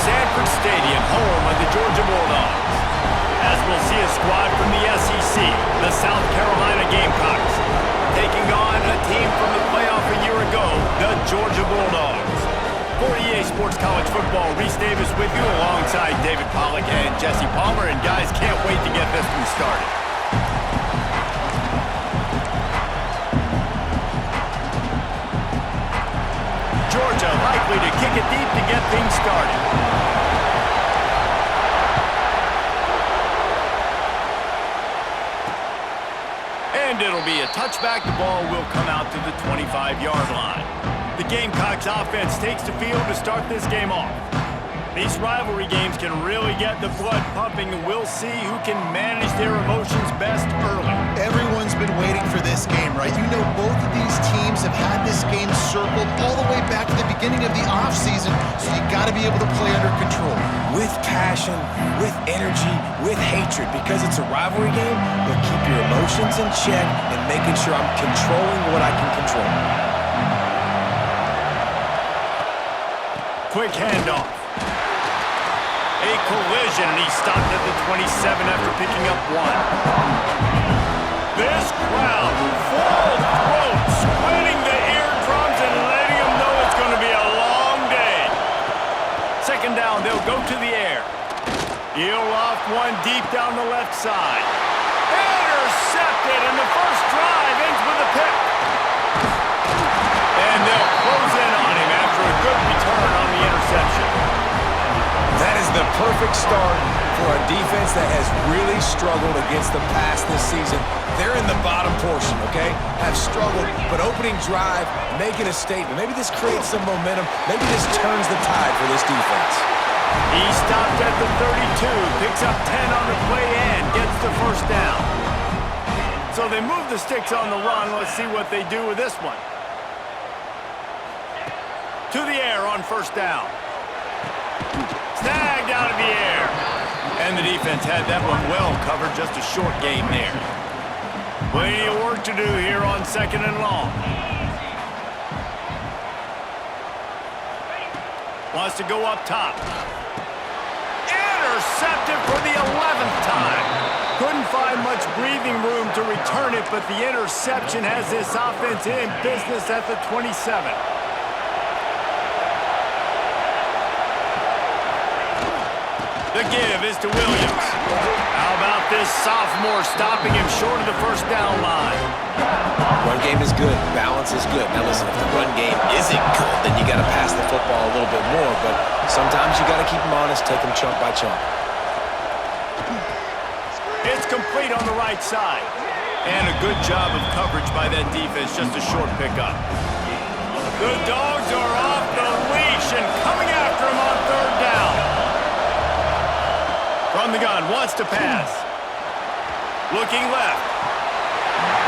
Sanford Stadium, home of the Georgia Bulldogs. As we'll see a squad from the SEC, the South Carolina Gamecocks, taking on a team from the playoff a year ago, the Georgia Bulldogs. For EA Sports College Football, Reese Davis with you alongside David Pollack and Jesse Palmer. And guys, can't wait to get this one started. Georgia likely to kick it deep to get things started. And it'll be a touchback. The ball will come out to the 25-yard line. The Gamecocks offense takes the field to start this game off. These rivalry games can really get the blood pumping, and we'll see who can manage their emotions best early. Everyone's been waiting for this game, right? You know, both of these teams have had this game circled all the way back to the beginning of the offseason, so you got to be able to play under control. With passion, with energy, with hatred, because it's a rivalry game, you'll keep your emotions in check and making sure I'm controlling what I can control. Quick handoff. A collision, and he stopped at the 27 after picking up one. This crowd, full throat, splitting the eardrums and letting them know it's going to be a long day. Second down, they'll go to the air. He'll off one deep down the left side. Intercepted, and the first drive ends with a pick. And they'll close in on him after a good return on the interception. That is the perfect start for a defense that has really struggled against the pass this season. They're in the bottom portion, okay? Have struggled, but opening drive, making a statement. Maybe this creates some momentum. Maybe this turns the tide for this defense. He stopped at the 32, picks up 10 on the play and gets the first down. So they move the sticks on the run. Let's see what they do with this one. To the air on first down. Snagged out of the air. And the defense had that one well covered. Just a short game there. Plenty of work to do here on second and long. Wants to go up top. Intercepted for the 11th time. Couldn't find much breathing room to return it, but the interception has this offense in business at the 27. The give is to Williams. How about this sophomore stopping him short of the first down line? Run game is good. Balance is good. Now listen, if the run game isn't good, then you got to pass the football a little bit more. But sometimes you got to keep them honest, take them chunk by chunk. It's complete on the right side. And a good job of coverage by that defense. Just a short pickup. The Dogs are off the leash and coming after him on third down. From the gun, wants to pass. Looking left.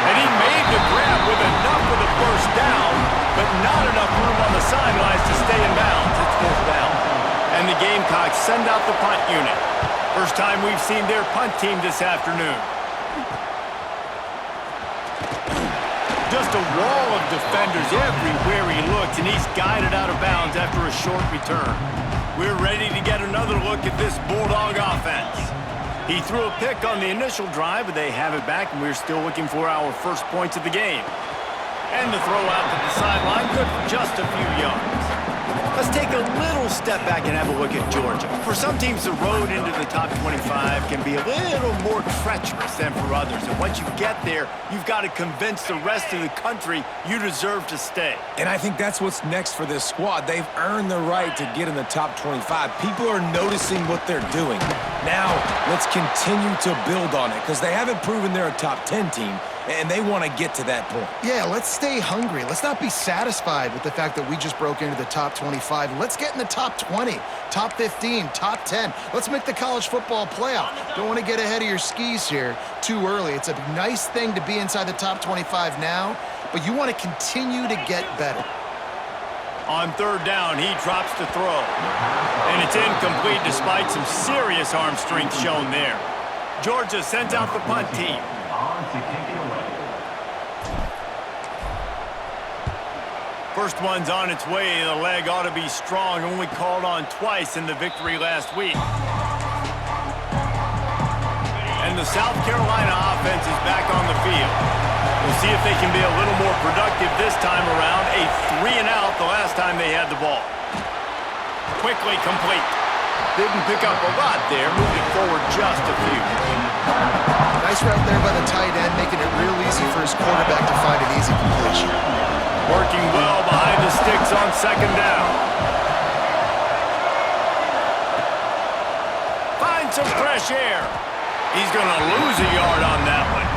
And he made the grab with enough for the first down, but not enough room on the sidelines to stay in bounds. It's fourth down. And the Gamecocks send out the punt unit. First time we've seen their punt team this afternoon. Just a wall of defenders everywhere he looks, and he's guided out of bounds after a short return. We're ready to get another look at this Bulldog offense. He threw a pick on the initial drive, but they have it back, and we're still looking for our first points of the game. And the throw out to the sideline, good for just a few yards. Let's take a little step back and have a look at Georgia. For some teams, the road into the top 25 can be a little more treacherous than for others. And once you get there, you've got to convince the rest of the country you deserve to stay. And I think that's what's next for this squad. They've earned the right to get in the top 25. People are noticing what they're doing. Now, let's continue to build on it because they haven't proven they're a top 10 team. And they want to get to that point. Yeah, let's stay hungry. Let's not be satisfied with the fact that we just broke into the top 25. Let's get in the top 20, top 15, top 10. Let's make the college football playoff. Don't want to get ahead of your skis here too early. It's a nice thing to be inside the top 25 now, but you want to continue to get better. On third down, he drops to throw. And it's incomplete despite some serious arm strength shown there. Georgia sends out the punt team. First one's on its way. The leg ought to be strong. Only called on twice in the victory last week. And the South Carolina offense is back on the field. We'll see if they can be a little more productive this time around. A 3-and-out the last time they had the ball. Quickly complete. Didn't pick up a lot there. Moved it forward just a few. Nice route there by the tight end, making it real easy for his quarterback to find an easy completion. Working well behind the sticks on second down. Find some fresh air. He's going to lose a yard on that one.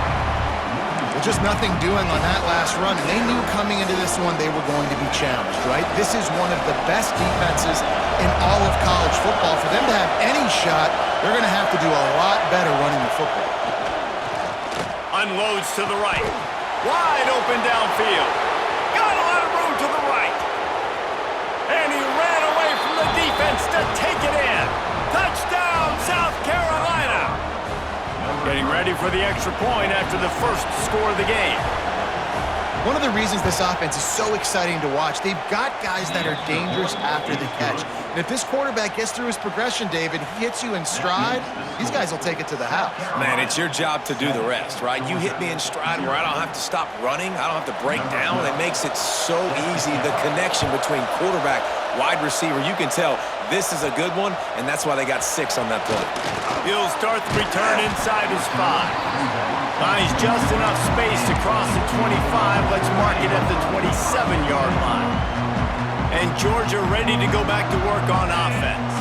Well, just nothing doing on that last run, and they knew coming into this one they were going to be challenged, right? This is one of the best defenses in all of college football. For them to have any shot, they're going to have to do a lot better running the football. Unloads to the right. Wide open downfield. Got a lot of room to the right. And he ran away from the defense to take it in. Touchdown, South Carolina. Getting ready for the extra point after the first score of the game. One of the reasons this offense is so exciting to watch, they've got guys that are dangerous after the catch. And if this quarterback gets through his progression, David, he hits you in stride, these guys will take it to the house. Man, it's your job to do the rest, right? You hit me in stride where I don't have to stop running. I don't have to break down. It makes it so easy. The connection between quarterback, wide receiver, you can tell this is a good one, and that's why they got 6 on that play. He'll start the return inside his 5. Finds just enough space to cross the 25. Let's mark it at the 27-yard line. And Georgia ready to go back to work on offense.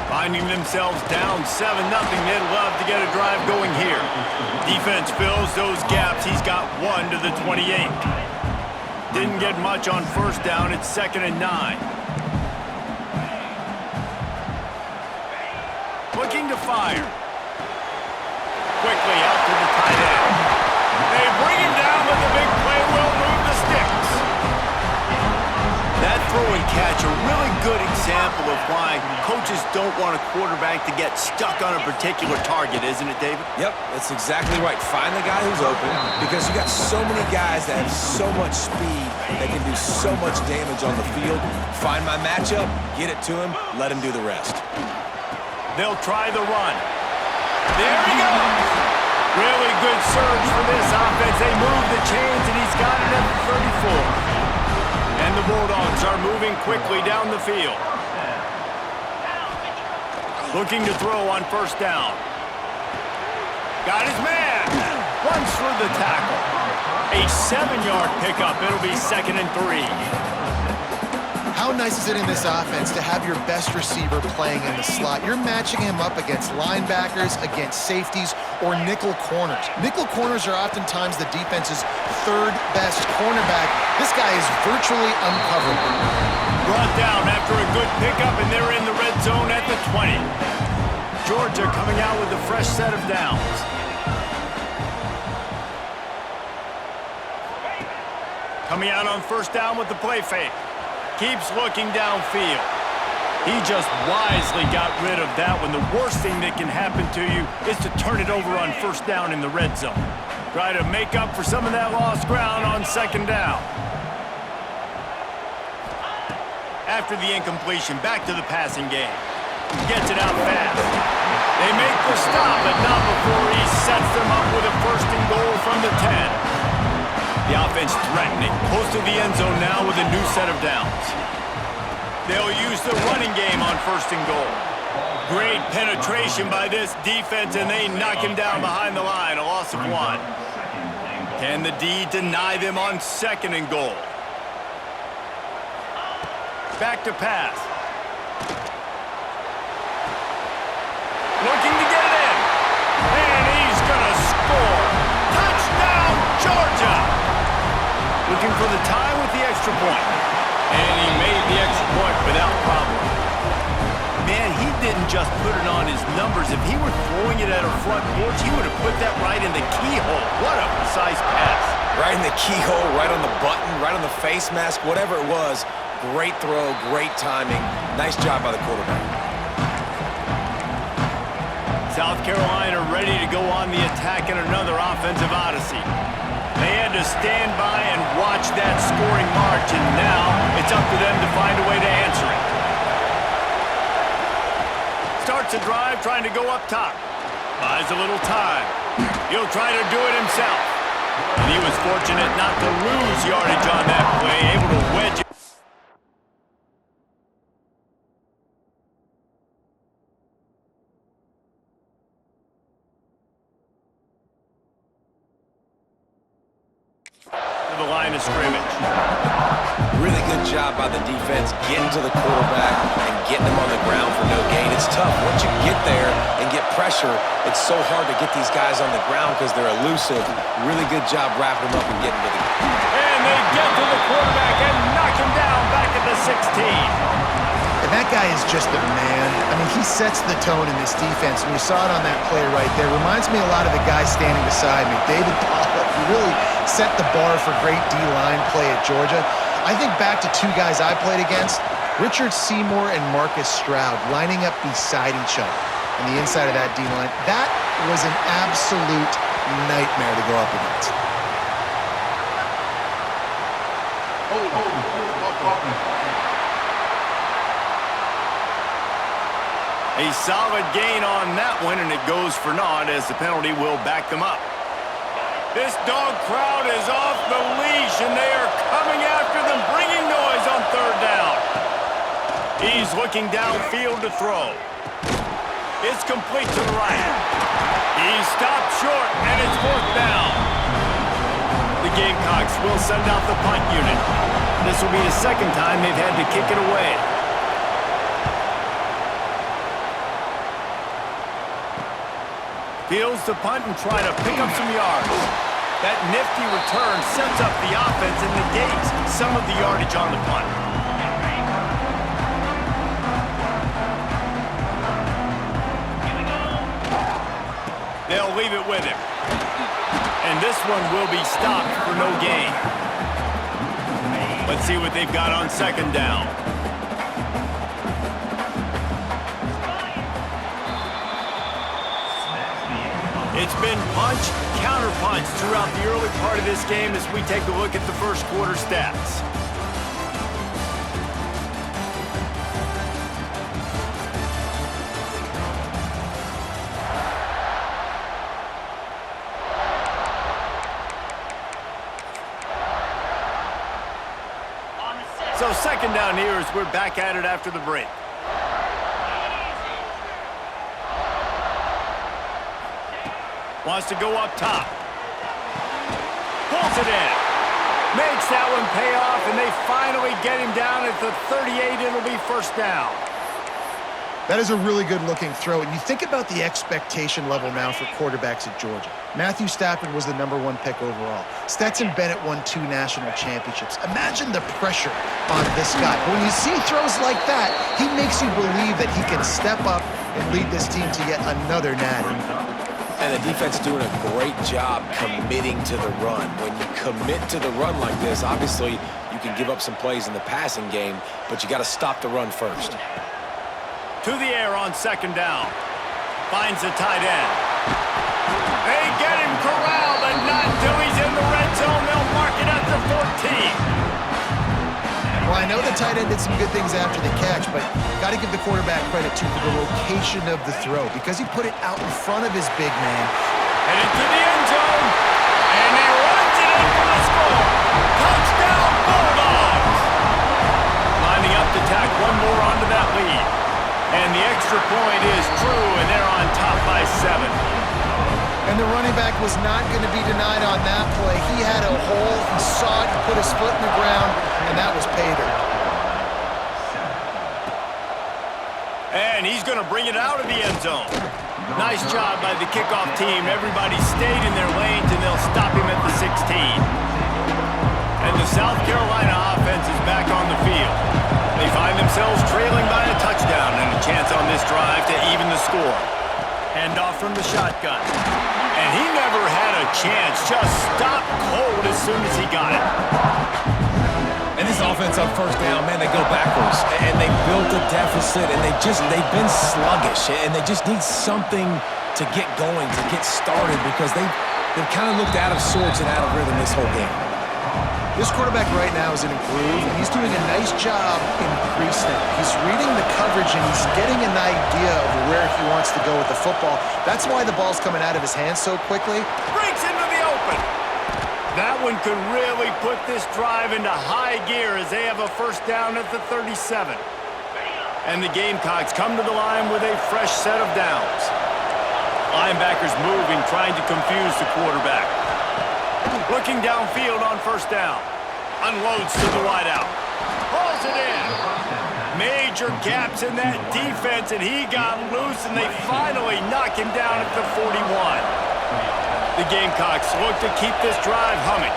Finding themselves down 7-0. They'd love to get a drive going here. Defense fills those gaps. He's got 1 to the 28. Didn't get much on first down. It's 2nd and 9. Looking to fire. Quickly out to the tight end. They bring him down, but the big play will move the sticks. That throw and catch, a really good example of why coaches don't want a quarterback to get stuck on a particular target, isn't it, David? Yep, that's exactly right. Find the guy who's open, because you got so many guys that have so much speed that can do so much damage on the field. Find my matchup, get it to him, let him do the rest. They'll try the run. There he goes. Really good surge for this offense. They move the chains, and he's got it at the 34. And the Bulldogs are moving quickly down the field. Looking to throw on first down. Got his man. Runs through the tackle. A 7-yard pickup. It'll be 2nd and 3. How nice is it in this offense to have your best receiver playing in the slot? You're matching him up against linebackers, against safeties, or nickel corners. Nickel corners are oftentimes the defense's 3rd best cornerback. This guy is virtually uncoverable. Brought down after a good pickup, and they're in the red zone at the 20. Georgia coming out with a fresh set of downs. Coming out on first down with the play fake. Keeps looking downfield. He just wisely got rid of that one. The worst thing that can happen to you is to turn it over on first down in the red zone. Try to make up for some of that lost ground on 2nd down. After the incompletion, back to the passing game. Gets it out fast. They make the stop, but not before he sets them up with a 1st and goal from the 10. The offense threatening. Close to the end zone now with a new set of downs. They'll use the running game on 1st and goal. Great penetration by this defense, and they knock him down behind the line. A loss of 1. Can the D deny them on 2nd and goal? Back to pass. Looking to get it in. And he's going to score. Touchdown, Georgia! Looking for the tie with the extra point. And he made the extra point without problem. Man, he didn't just put it on his numbers. If he were throwing it at a front porch, he would have put that right in the keyhole. What a precise pass. Right in the keyhole, right on the button, right on the face mask, whatever it was. Great throw, great timing. Nice job by the quarterback. South Carolina ready to go on the attack in another offensive odyssey. They had to stand by and watch that scoring march, and now it's up to them to find a way to answer it. Starts a drive trying to go up top. Buys a little time. He'll try to do it himself. And he was fortunate not to lose yardage on that play, able to wedge it. To the line of scrimmage. Really good job by the defense getting to the quarterback and getting him on the ground for no gain. It's tough. Once you get there and get pressure, it's so hard to get these guys on the ground because they're elusive. Really good job wrapping them up and getting to the... And they get to the quarterback and knock him down back at the 16. And that guy is just a man. I mean, he sets the tone in this defense, and we saw it on that play right there. Reminds me a lot of the guy standing beside me, David Pollack, who really set the bar for great D-line play at Georgia. I think back to two guys I played against, Richard Seymour and Marcus Stroud, lining up beside each other on the inside of that D-line. That was an absolute nightmare to go up against. A solid gain on that one, and it goes for naught as the penalty will back them up. This dog crowd is off the leash, and they are coming after them, bringing noise on third down. He's looking downfield to throw. It's complete to the right. He stopped short, and it's fourth down. The Gamecocks will send out the punt unit. This will be the second time they've had to kick it away. Fields the punt and try to pick up some yards. That nifty return sets up the offense and negates some of the yardage on the punt. They'll leave it with him. And this one will be stopped for no gain. Let's see what they've got on second down. It's been punch, counter-punch throughout the early part of this game as we take a look at the first quarter stats. So second down here as we're back at it after the break. Wants to go up top. Pulls it in. Makes that one pay off, and they finally get him down at the 38. It'll be first down. That is a really good-looking throw, and you think about the expectation level now for quarterbacks at Georgia. Matthew Stafford was the #1 pick overall. Stetson Bennett won 2 national championships. Imagine the pressure on this guy. But when you see throws like that, he makes you believe that he can step up and lead this team to yet another natty. And the defense doing a great job committing to the run. When you commit to the run like this, obviously you can give up some plays in the passing game, but you got to stop the run first. To the air on second down. Finds the tight end. They get him corralled, and not until he's in the red zone. They'll mark it at the 14. Well, I know the tight end did some good things after the catch, but got to give the quarterback credit, too, for the location of the throw because he put it out in front of his big man. Headed to the end zone, and he runs it in for the score. Touchdown, Bulldogs! Lining up to tack one more onto that lead. And the extra point is true, and they're on top by 7. And the running back was not going to be denied on that play. He had a hole, he saw it, he put his foot in the ground, and that was pay dirt. And he's going to bring it out of the end zone. Nice job by the kickoff team. Everybody stayed in their lanes, and they'll stop him at the 16. And the South Carolina offense is back on the field. They find themselves trailing by a touchdown and a chance on this drive to even the score. Handoff from the shotgun. And he never had a chance. Just stopped cold as soon as he got it. And this offense on first down, man, they go backwards. And they built a deficit, and they've been sluggish. And they just need something to get going, to get started, because they've kind of looked out of sorts and out of rhythm this whole game. This quarterback right now is in a groove, and he's doing a nice job in pre-snap. He's reading the coverage, and he's getting an idea of where he wants to go with the football. That's why the ball's coming out of his hands so quickly. Breaks into the open. That one could really put this drive into high gear as they have a first down at the 37. And the Gamecocks come to the line with a fresh set of downs. Linebackers moving, trying to confuse the quarterback. Looking downfield on first down. Unloads to the wideout. Pulls it in. Major gaps in that defense, and he got loose, and they finally knock him down at the 41. The Gamecocks look to keep this drive humming.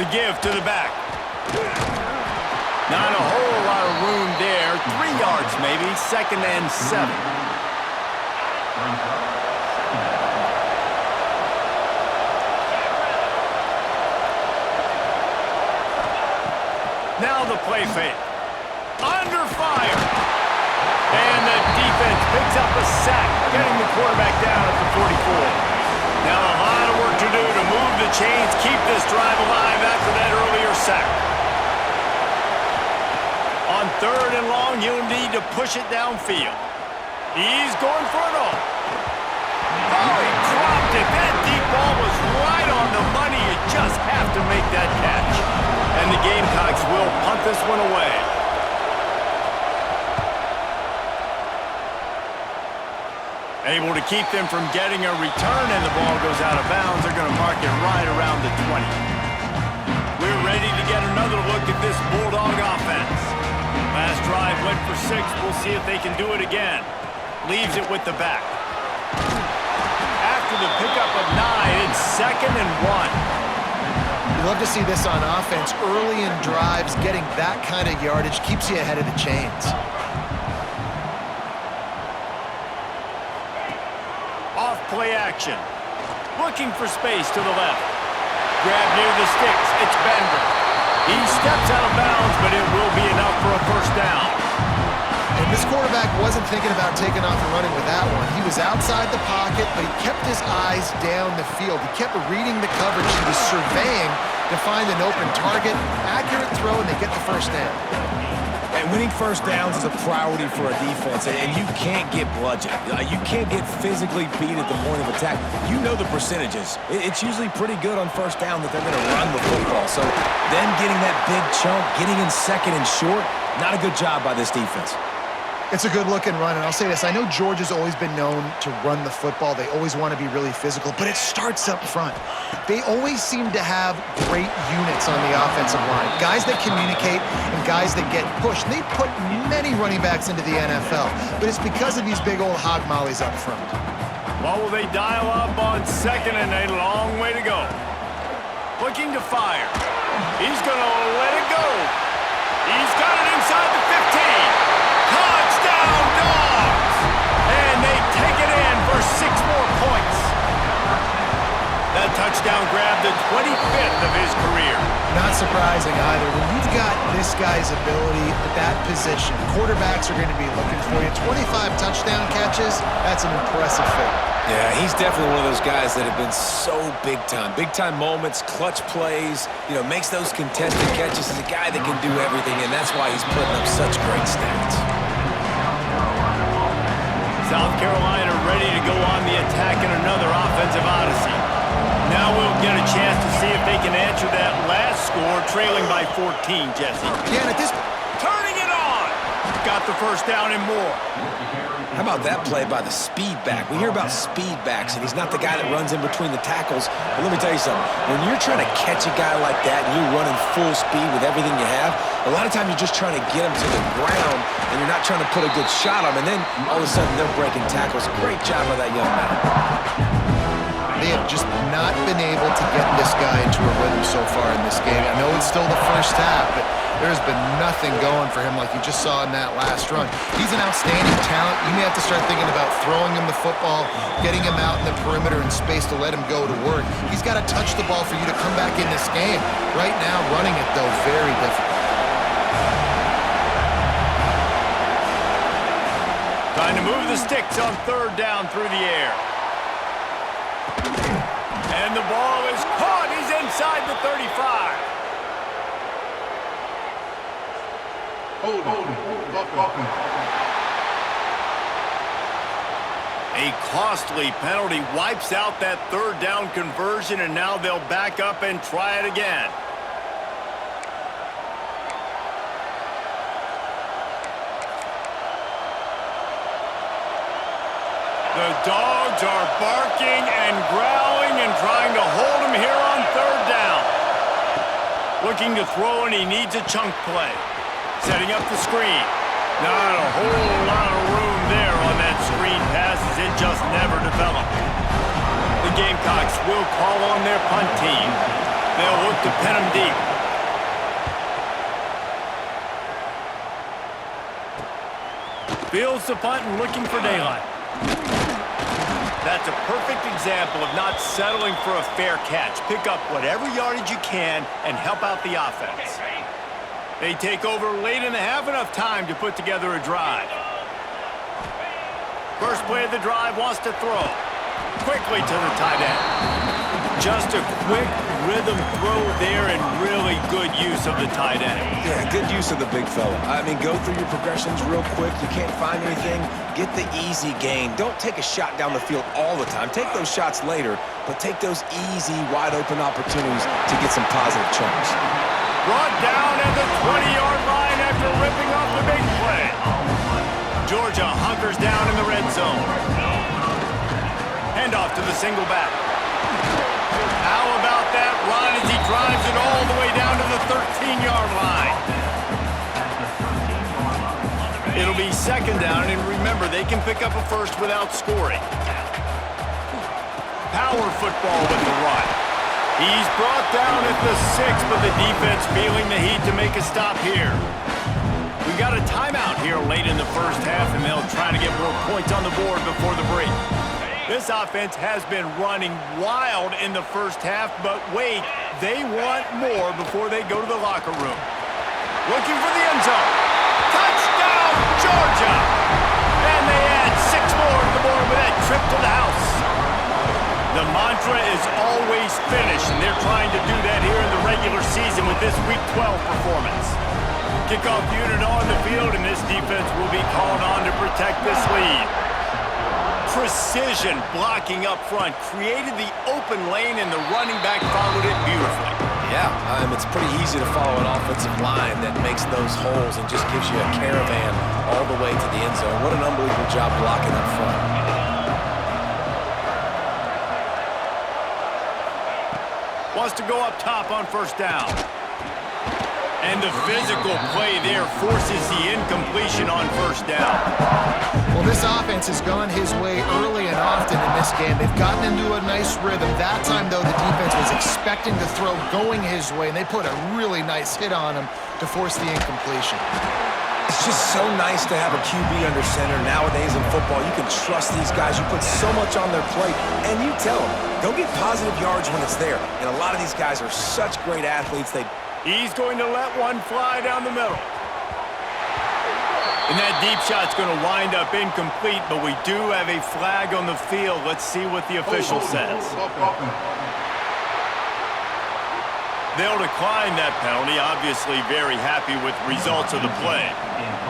The give to the back. Not a whole lot of room there. 3 yards maybe, 2nd and 7. Now the play fake. Under fire. And the defense picks up a sack, getting the quarterback down at the 44. Now a lot of work to do to move the chains, keep this drive alive after that earlier sack. On 3rd and long, he'll need to push it downfield. He's going for it all. Oh, he dropped it. That deep ball was right on the money. You just have to make that catch. And the Gamecocks will punt this one away. Able to keep them from getting a return, and the ball goes out of bounds. They're going to mark it right around the 20. We're ready to get another look at this Bulldog offense. Last drive went for 6. We'll see if they can do it again. Leaves it with the back. After the pickup of 9, it's 2nd and 1. You love to see this on offense. Early in drives, getting that kind of yardage keeps you ahead of the chains. Off play action. Looking for space to the left. Grab near the sticks. It's Bender. He steps out of bounds, but it will be enough for a first down. And this quarterback wasn't thinking about taking off and running with that one. He was outside the pocket, but he kept his eyes down the field. He kept reading the coverage. He was surveying to find an open target. Accurate throw, and they get the first down. And winning first downs is a priority for a defense, and you can't get bludgeoned. You can't get physically beat at the point of attack. You know the percentages. It's usually pretty good on first down that they're going to run the football. So them getting that big chunk, getting in 2nd and short, not a good job by this defense. It's a good-looking run, and I'll say this. I know Georgia's always been known to run the football. They always want to be really physical, but it starts up front. They always seem to have great units on the offensive line, guys that communicate and guys that get pushed. And they put many running backs into the NFL, but it's because of these big old hog mollies up front. What will they dial up on 2nd and a long way to go? Looking to fire. He's going to let it go. He's got it inside the 15. Touchdown, Dogs! And they take it in for 6 more points. That touchdown grabbed the 25th of his career. Not surprising either. When you've got this guy's ability at that position, quarterbacks are going to be looking for you. 25 touchdown catches, that's an impressive feat. Yeah, he's definitely one of those guys that have been so big time. Big time moments, clutch plays, makes those contested catches. He's a guy that can do everything, and that's why he's putting up such great stats. South Carolina ready to go on the attack in another offensive odyssey. Now we'll get a chance to see if they can answer that last score, trailing by 14, Jesse. Yeah, and at this... Turning it on! Got the first down and more. How about that play by the speed back? We hear about speed backs, and he's not the guy that runs in between the tackles. But let me tell you something. When you're trying to catch a guy like that and you're running full speed with everything you have, a lot of times you're just trying to get him to the ground, and you're not trying to put a good shot on him, and then all of a sudden they're breaking tackles. Great job by that young man. They have just not been able to get this guy into a rhythm so far in this game. I know it's still the first half, but there's been nothing going for him like you just saw in that last run. He's an outstanding talent. You may have to start thinking about throwing him the football, getting him out in the perimeter in space to let him go to work. He's got to touch the ball for you to come back in this game. Right now, running it, though, very difficult. Trying to move the sticks on 3rd down through the air. And the ball is caught. He's inside the 35. A costly penalty wipes out that third down conversion, and now they'll back up and try it again. The dogs are barking and growling and trying to hold him here on third down. Looking to throw, and he needs a chunk play. Setting up the screen. Not a whole lot of room there on that screen pass as it just never developed. The Gamecocks will call on their punt team. They'll look to pin him deep. Fields the punt and looking for daylight. That's a perfect example of not settling for a fair catch. Pick up whatever yardage you can and help out the offense. They take over late in the half, enough time to put together a drive. First play of the drive, wants to throw. Quickly to the tight end. Just a quick rhythm throw there and really good use of the tight end. Yeah, good use of the big fella. I mean, go through your progressions real quick. You can't find anything. Get the easy gain. Don't take a shot down the field all the time. Take those shots later, but take those easy, wide-open opportunities to get some positive chunks. Brought down at the 20-yard line after ripping off the big play. Georgia hunkers down in the red zone. Handoff to the single back. How about that run as he drives it all the way down to the 13-yard line? It'll be second down, and remember, they can pick up a first without scoring. Power football with the run. He's brought down at the 6, but the defense feeling the heat to make a stop here. We've got a timeout here late in the first half, and they'll try to get more points on the board before the break. This offense has been running wild in the first half, but wait, they want more before they go to the locker room. Looking for the end zone. Touchdown, Georgia! And they add 6 more to the board with that trip to the house. The mantra is always finish, and they're trying to do that here in the regular season with this Week 12 performance. Kickoff unit on the field, and this defense will be called on to protect this lead. Precision blocking up front created the open lane, and the running back followed it beautifully. Yeah, it's pretty easy to follow an offensive line that makes those holes and just gives you a caravan all the way to the end zone. What an unbelievable job blocking up front. Wants to go up top on first down. And the physical play there forces the incompletion on first down. Well, this offense has gone his way early and often in this game. They've gotten into a nice rhythm. That time, though, the defense was expecting the throw going his way, and they put a really nice hit on him to force the incompletion. It's just so nice to have a QB under center. Nowadays in football, you can trust these guys. You put so much on their plate, and you tell them, go get positive yards when it's there. And a lot of these guys are such great athletes. He's going to let one fly down the middle. And that deep shot's going to wind up incomplete, but we do have a flag on the field. Let's see what the official says. They'll decline that penalty, obviously very happy with results of the play.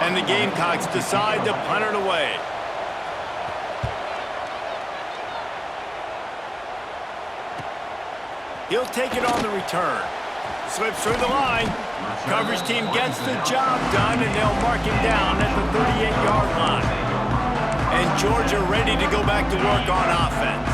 And the Gamecocks decide to punt it away. He'll take it on the return. Slips through the line. Coverage team gets the job done, and they'll mark him down at the 38-yard line. And Georgia ready to go back to work on offense.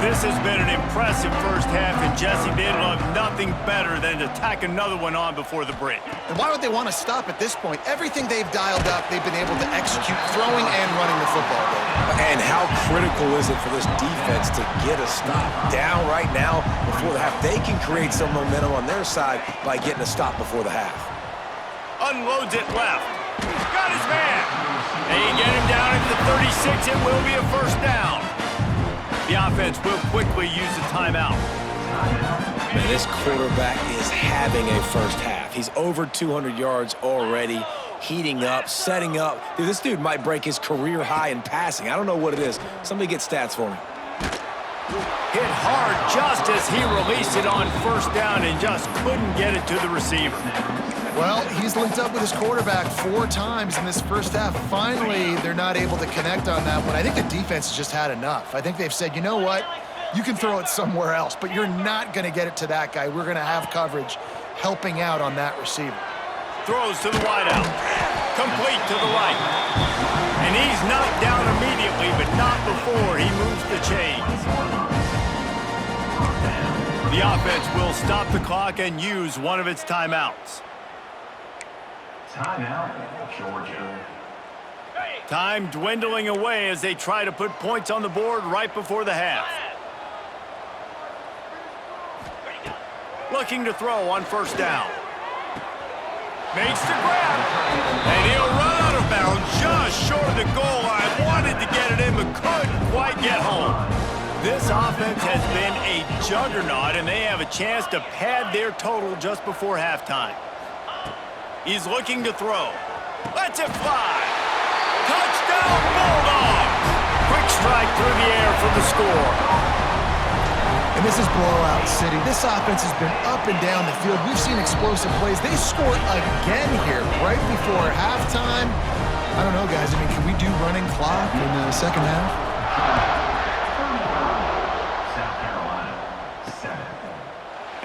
This has been an impressive first half, and Jesse, they'd love nothing better than to tack another one on before the break. And why would they want to stop at this point? Everything they've dialed up, they've been able to execute throwing and running the football game. And how critical is it for this defense to get a stop down right now before the half? They can create some momentum on their side by getting a stop before the half. Unloads it left. Got his man. They get him down at the 36. It will be a first down. The offense will quickly use the timeout. Man, this quarterback is having a first half. He's over 200 yards already, heating up, setting up. Dude, this dude might break his career high in passing. I don't know what it is. Somebody get stats for me. Hit hard just as he released it on first down and just couldn't get it to the receiver. Well, he's linked up with his quarterback 4 times in this first half. Finally, they're not able to connect on that one. I think the defense has just had enough. I think they've said, you know what? You can throw it somewhere else, but you're not going to get it to that guy. We're going to have coverage helping out on that receiver. Throws to the wideout. Complete to the right. And he's knocked down immediately, but not before he moves the chains. The offense will stop the clock and use one of its timeouts. Timeout, Georgia. Time dwindling away as they try to put points on the board right before the half. Looking to throw on first down. Makes the grab. And he'll run out of bounds just short of the goal line. Wanted to get it in, but couldn't quite get home. This offense has been a juggernaut, and they have a chance to pad their total just before halftime. He's looking to throw. Lets it fly. Touchdown, Bulldogs! Quick strike through the air for the score. And this is blowout city. This offense has been up and down the field. We've seen explosive plays. They scored again here right before halftime. I don't know, guys. I mean, can we do running clock in the second half? South Carolina, 7.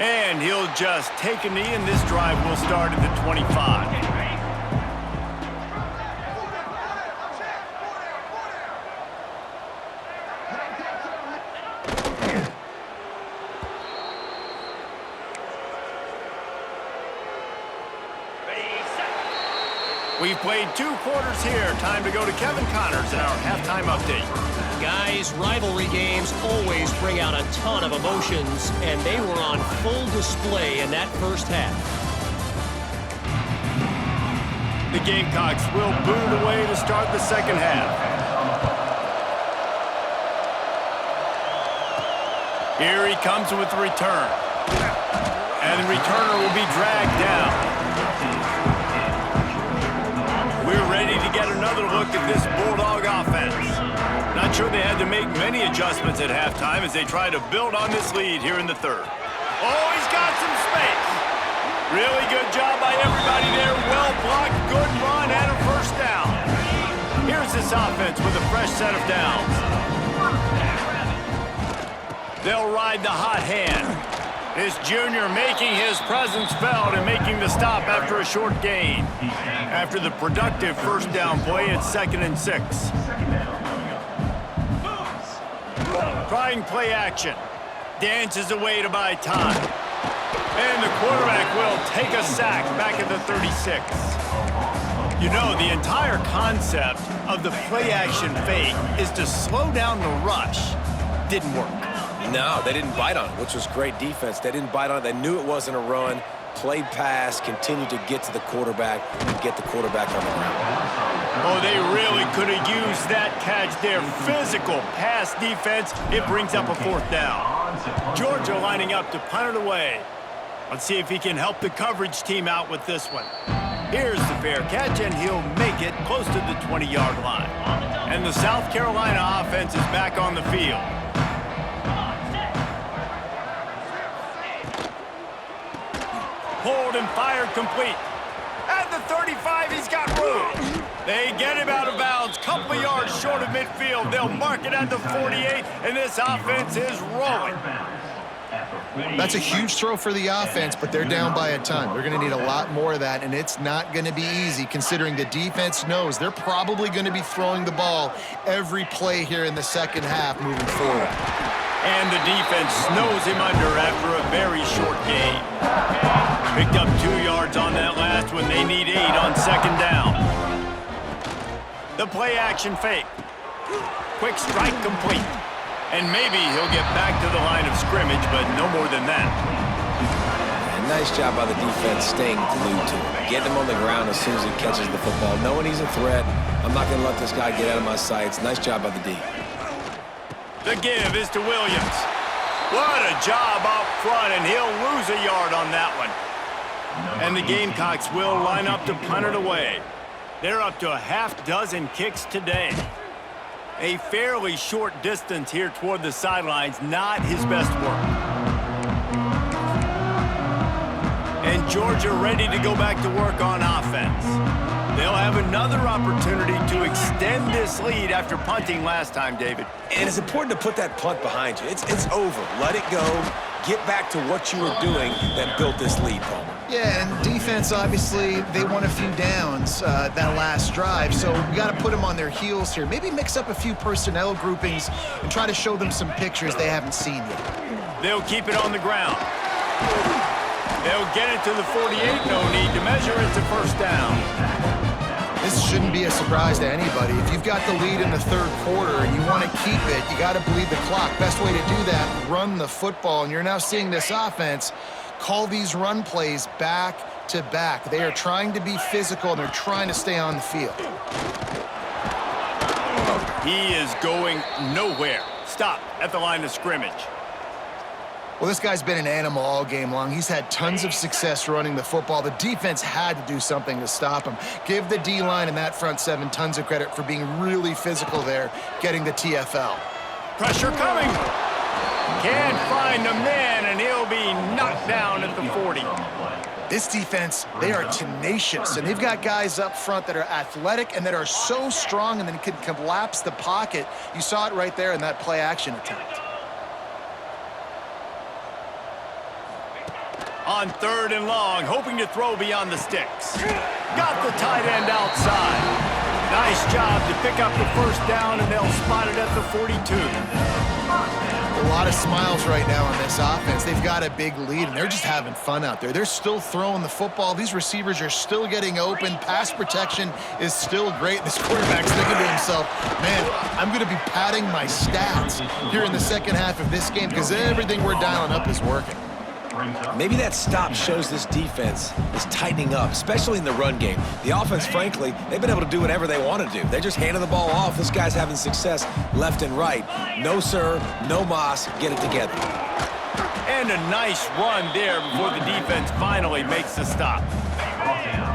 And he'll just take a knee, and this drive will start at the 25. We've played 2 quarters here. Time to go to Kevin Connors in our halftime update. Guys, rivalry games always bring out a ton of emotions, and they were on full display in that first half. The Gamecocks will boot away to start the second half. Here he comes with the return. And the returner will be dragged down. We're ready to get another look at this Bulldog offense. Not sure they had to make many adjustments at halftime as they try to build on this lead here in the third. Oh, he's got some space. Really good job by everybody there. Well blocked, good run, and a first down. Here's this offense with a fresh set of downs. They'll ride the hot hand. This junior making his presence felt and making the stop after a short gain. After the productive first down play, it's 2nd and 6. Trying play action. Dances away to buy time. And the quarterback will take a sack back at the 36. You know, the entire concept of the play action fake is to slow down the rush. Didn't work. No, they didn't bite on it, which was great defense. They didn't bite on it. They knew it wasn't a run. Played pass, continued to get to the quarterback and get the quarterback on the ground. Oh, they really could have used that catch there. Physical pass defense. It brings up a 4th down. Georgia lining up to punt it away. Let's see if he can help the coverage team out with this one. Here's the fair catch, and he'll make it close to the 20-yard line. And the South Carolina offense is back on the field. Pulled and fired complete. At the 35, he's got room. They get him out of bounds, couple of yards short of midfield. They'll mark it at the 48, and this offense is rolling. That's a huge throw for the offense, but they're down by a ton. They're going to need a lot more of that, and it's not going to be easy considering the defense knows they're probably going to be throwing the ball every play here in the second half moving forward. And the defense snows him under after a very short gain. Picked up 2 yards on that last one. They need 8 on 2nd down. The play action fake. Quick strike complete. And maybe he'll get back to the line of scrimmage, but no more than that. And nice job by the defense staying glued to him. Getting him on the ground as soon as he catches the football. Knowing he's a threat. I'm not going to let this guy get out of my sights. Nice job by the D. The give is to Williams. What a job up front, and he'll lose a yard on that one. And the Gamecocks will line up to punt it away. They're up to a half dozen kicks today. A fairly short distance here toward the sidelines, not his best work. And Georgia ready to go back to work on offense. They'll have another opportunity to extend this lead after punting last time, David. And it's important to put that punt behind you. It's over. Let it go. Get back to what you were doing that built this lead, Palmer. Yeah, and defense, obviously, they won a few downs that last drive, so we got to put them on their heels here. Maybe mix up a few personnel groupings and try to show them some pictures they haven't seen yet. They'll keep it on the ground. They'll get it to the 48, no need to measure it to first down. This shouldn't be a surprise to anybody. If you've got the lead in the third quarter and you want to keep it, you got to bleed the clock. Best way to do that, run the football. And you're now seeing this offense call these run plays back to back. They are trying to be physical, and they're trying to stay on the field. He is going nowhere. Stop at the line of scrimmage. Well, this guy's been an animal all game long. He's had tons of success running the football. The defense had to do something to stop him. Give the D-line and that front seven tons of credit for being really physical there, getting the TFL. Pressure coming. Can't find the man, and he'll be knocked down at the 40. This defense, they are tenacious, and they've got guys up front that are athletic and that are so strong and then can collapse the pocket. You saw it right there in that play-action attempt. On third and long, hoping to throw beyond the sticks. Got the tight end outside. Nice job to pick up the first down, and they'll spot it at the 42. A lot of smiles right now on this offense. They've got a big lead, and they're just having fun out there. They're still throwing the football. These receivers are still getting open. Pass protection is still great. This quarterback's thinking to himself, man, I'm going to be padding my stats here in the second half of this game because everything we're dialing up is working. Maybe that stop shows this defense is tightening up, especially in the run game. The offense, frankly, they've been able to do whatever they want to do. They're just handing the ball off. This guy's having success left and right. No, sir, no mas. Get it together. And a nice run there before the defense finally makes the stop.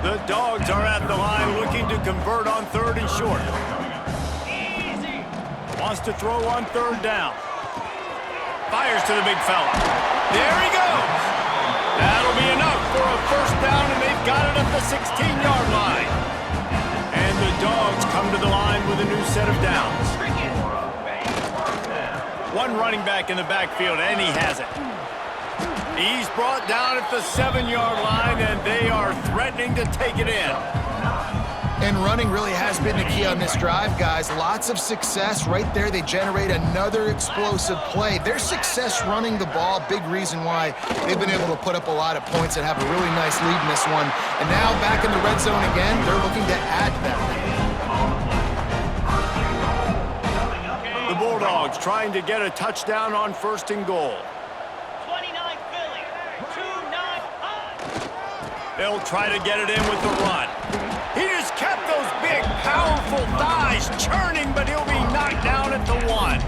The Dogs are at the line looking to convert on third and short. Wants to throw on third down. Fires to the big fella. There he goes. That'll be enough for a first down, and they've got it at the 16-yard line. And the Dogs come to the line with a new set of downs. One running back in the backfield, and he has it. He's brought down at the 7-yard line, and they are threatening to take it in. And running really has been the key on this drive, guys. Lots of success right there. They generate another explosive play. Their success running the ball, big reason why they've been able to put up a lot of points and have a really nice lead in this one. And now back in the red zone again, they're looking to add to that. The Bulldogs trying to get a touchdown on first and goal. 29 Philly, 2-9. They'll try to get it in with the run. He just kept those big, powerful thighs churning, but he'll be knocked down at the 1.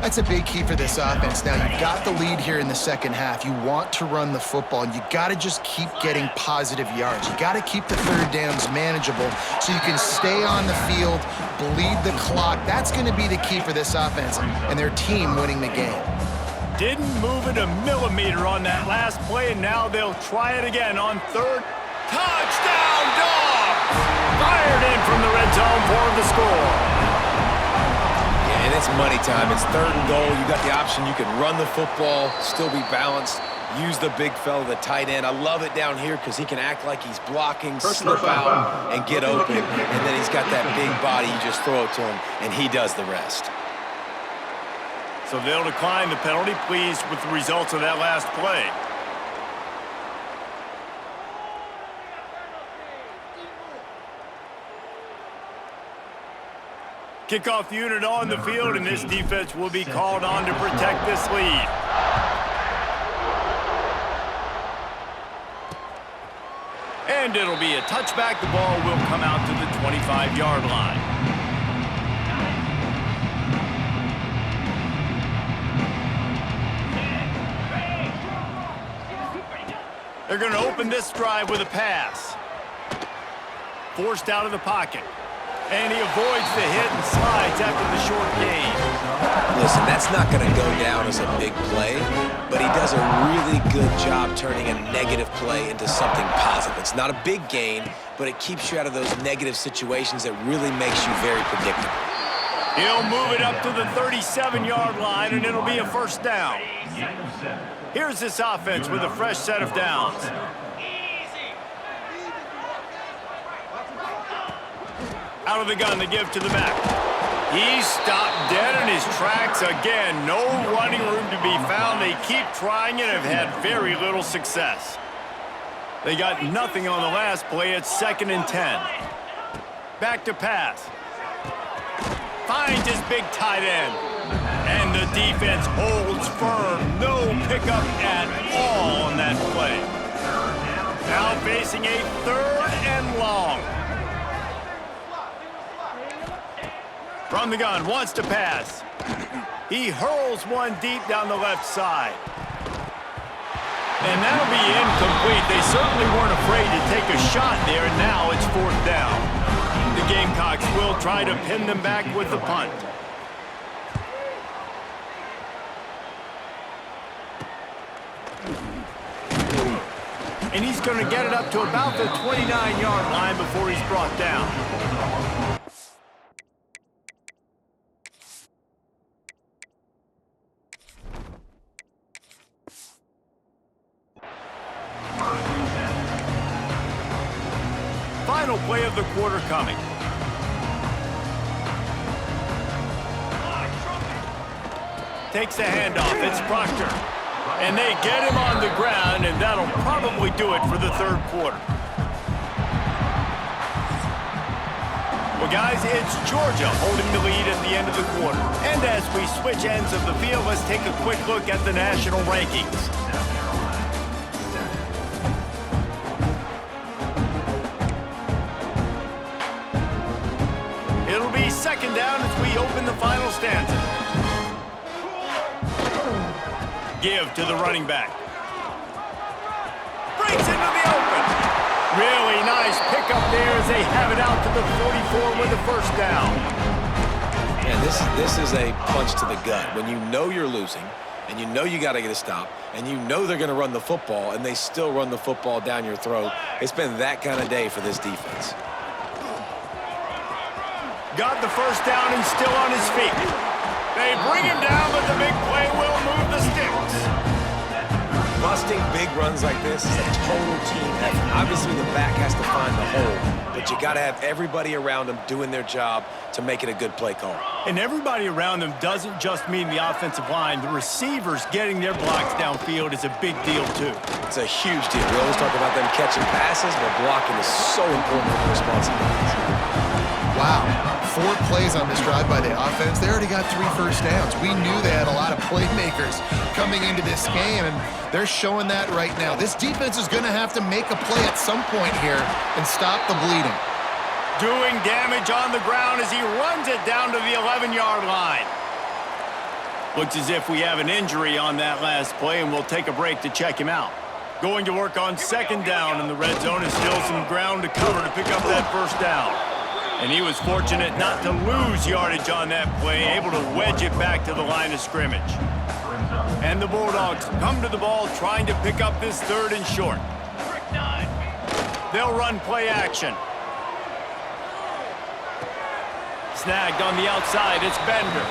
That's a big key for this offense. Now, you've got the lead here in the second half. You want to run the football, and you got to just keep getting positive yards. You got to keep the third downs manageable so you can stay on the field, bleed the clock. That's going to be the key for this offense and their team winning the game. Didn't move it a millimeter on that last play, and now they'll try it again on third. Touchdown, Dogs! Fired in from the red zone for the score. Yeah, and it's money time. It's third and goal. You got the option. You can run the football, still be balanced, use the big fella, the tight end. I love it down here because he can act like he's blocking, slip out, and get open. And then he's got that big body. You just throw it to him, and he does the rest. So they'll decline the penalty, pleased with the results of that last play. Kickoff unit on the field, and this defense will be called on to protect this lead. And it'll be a touchback. The ball will come out to the 25-yard line. They're going to open this drive with a pass. Forced out of the pocket. And he avoids the hit and slides after the short gain. Listen, that's not going to go down as a big play, but he does a really good job turning a negative play into something positive. It's not a big gain, but it keeps you out of those negative situations that really makes you very predictable. He'll move it up to the 37-yard line, and it'll be a first down. Here's this offense with a fresh set of downs. Out of the gun to give to the back. He's stopped dead in his tracks again. No running room to be found. They keep trying and have had very little success. They got nothing on the last play. It's 2nd and 10. Back to pass. Finds his big tight end. And the defense holds firm. No pickup at all on that play. Now facing a 3rd and long. From the gun, wants to pass. He hurls one deep down the left side. And that'll be incomplete. They certainly weren't afraid to take a shot there, and now it's 4th down. The Gamecocks will try to pin them back with the punt. And he's going to get it up to about the 29-yard line before he's brought down. Final play of the quarter coming. Takes the handoff. It's Proctor. And they get him on the ground, and that'll probably do it for the 3rd quarter. Well, guys, it's Georgia holding the lead at the end of the quarter. And as we switch ends of the field, let's take a quick look at the national rankings. It'll be 2nd down as we open the final stanza. Give to the running back. Breaks into the open. Really nice pickup there as they have it out to the 44 with the first down. Man, this is a punch to the gut. When you know you're losing, and you know you got to get a stop, and you know they're going to run the football, and they still run the football down your throat, it's been that kind of day for this defense. Got the first down and still on his feet. They bring him down, but the big play will move the sticks. Busting big runs like this is a total team effort. Obviously, the back has to find the hole, but you got to have everybody around them doing their job to make it a good play call. And everybody around them doesn't just mean the offensive line. The receivers getting their blocks downfield is a big deal, too. It's a huge deal. We always talk about them catching passes, but blocking is so important for the responsibilities. Wow. 4 plays on this drive by the offense. They already got 3 first downs. We knew they had a lot of playmakers coming into this game, and they're showing that right now. This defense is going to have to make a play at some point here and stop the bleeding. Doing damage on the ground as he runs it down to the 11-yard line. Looks as if we have an injury on that last play, and we'll take a break to check him out. Going to work on 2nd down, and the red zone is still some ground to cover to pick up that first down. And he was fortunate not to lose yardage on that play, able to wedge it back to the line of scrimmage. And the Bulldogs come to the ball trying to pick up this 3rd and short. They'll run play action. Snagged on the outside, it's Bender.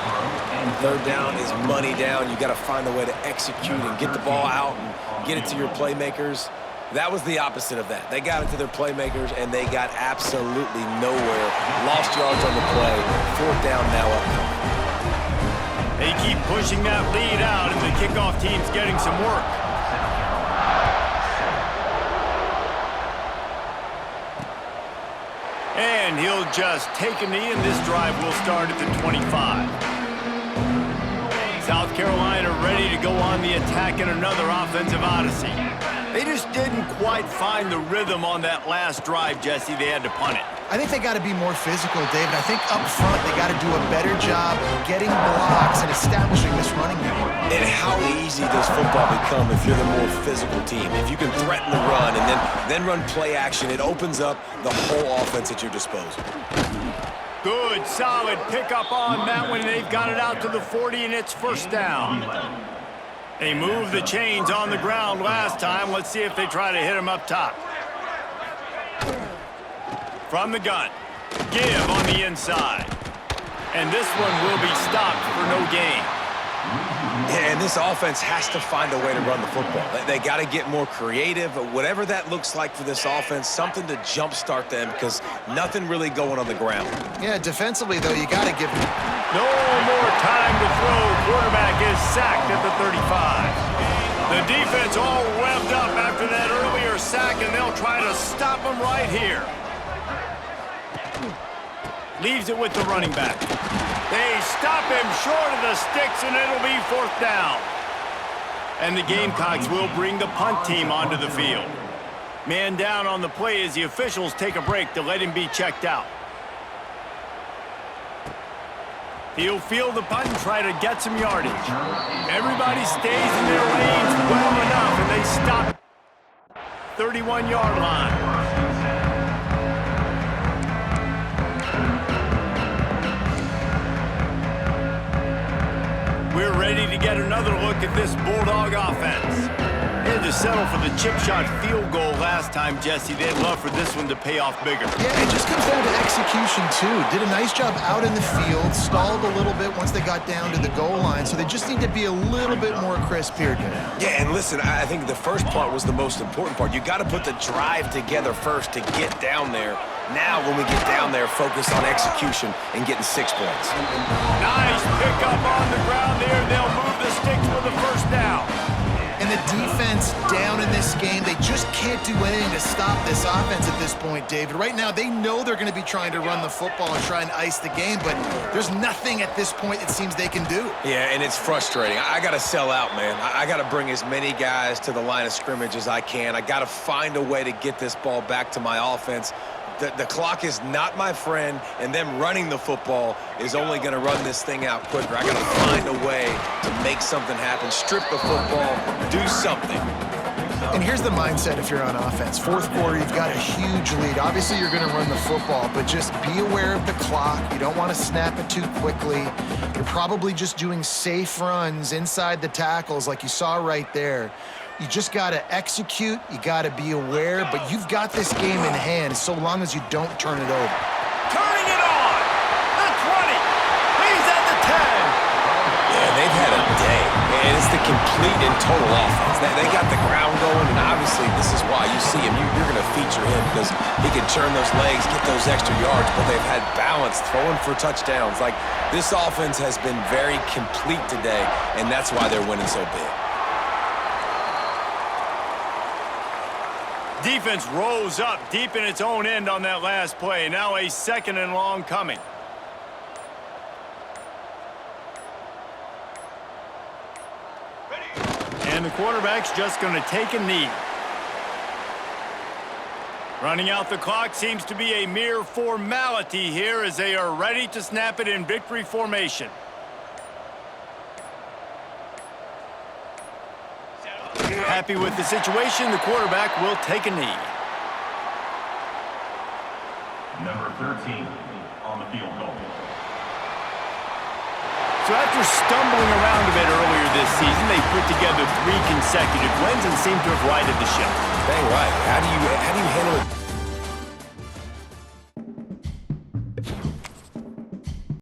3rd down is money down. You got to find a way to execute and get the ball out and get it to your playmakers. That was the opposite of that. They got it to their playmakers, and they got absolutely nowhere. Lost yards on the play. 4th down now upcoming. They keep pushing that lead out, and the kickoff team's getting some work. And he'll just take a knee, and this drive will start at the 25. South Carolina ready to go on the attack in another offensive odyssey. They just didn't quite find the rhythm on that last drive, Jesse. They had to punt it. I think they got to be more physical, David. I think up front they got to do a better job getting blocks and establishing this running game. And how easy does football become if you're the more physical team? If you can threaten the run and then run play action, it opens up the whole offense at your disposal. Good, solid pickup on that one. They've got it out to the 40, and it's first down. They moved the chains on the ground last time. Let's see if they try to hit them up top. From the gun. Give on the inside. And this one will be stopped for no gain. Yeah, and this offense has to find a way to run the football. They got to get more creative, whatever that looks like for this offense, something to jumpstart them because nothing really going on the ground. Yeah, defensively, though, you got to give them. No more time to throw. Quarterback is sacked at the 35. The defense all revved up after that earlier sack, and they'll try to stop him right here. Leaves it with the running back. They stop him short of the sticks, and it'll be fourth down. And the Gamecocks will bring the punt team onto the field. Man down on the play as the officials take a break to let him be checked out. He'll field the punt and try to get some yardage. Everybody stays in their lanes well enough, and they stop 31-yard line. We're ready to get another look at this Bulldog offense. They had to settle for the chip shot field goal last time, Jesse. They'd love for this one to pay off bigger. Yeah, it just comes down to execution, too. Did a nice job out in the field, stalled a little bit once they got down to the goal line, so they just need to be a little bit more crisp here today. Yeah, and listen, I think the first part was the most important part. You got to put the drive together first to get down there. Now, when we get down there, focus on execution and getting 6 points. Nice pickup on the ground there. They'll move the sticks for the first down. And the defense down in this game, they just can't do anything to stop this offense at this point, David. Right now, they know they're going to be trying to run the football and try and ice the game, but there's nothing at this point it seems they can do. Yeah, and it's frustrating. I got to sell out, man. I got to bring as many guys to the line of scrimmage as I can. I got to find a way to get this ball back to my offense. The clock is not my friend, and them running the football is only going to run this thing out quicker. I got to find a way to make something happen, strip the football, do something. And here's the mindset if you're on offense. Fourth quarter, you've got a huge lead. Obviously, you're going to run the football, but just be aware of the clock. You don't want to snap it too quickly. You're probably just doing safe runs inside the tackles like you saw right there. You just got to execute, you got to be aware, but you've got this game in hand so long as you don't turn it over. Turning it on! The 20! He's at the 10! Yeah, they've had a day, and it's the complete and total offense. They got the ground going, and obviously this is why you see him. You're going to feature him because he can turn those legs, get those extra yards, but they've had balance, throwing for touchdowns. Like, this offense has been very complete today, and that's why they're winning so big. Defense rose up deep in its own end on that last play. Now a second and long coming. And the quarterback's just going to take a knee. Running out the clock seems to be a mere formality here as they are ready to snap it in victory formation. Happy with the situation, the quarterback will take a knee. Number 13 on the field goal. So after stumbling around a bit earlier this season, they put together 3 consecutive wins and seem to have righted the ship. Dang right. How do you handle it?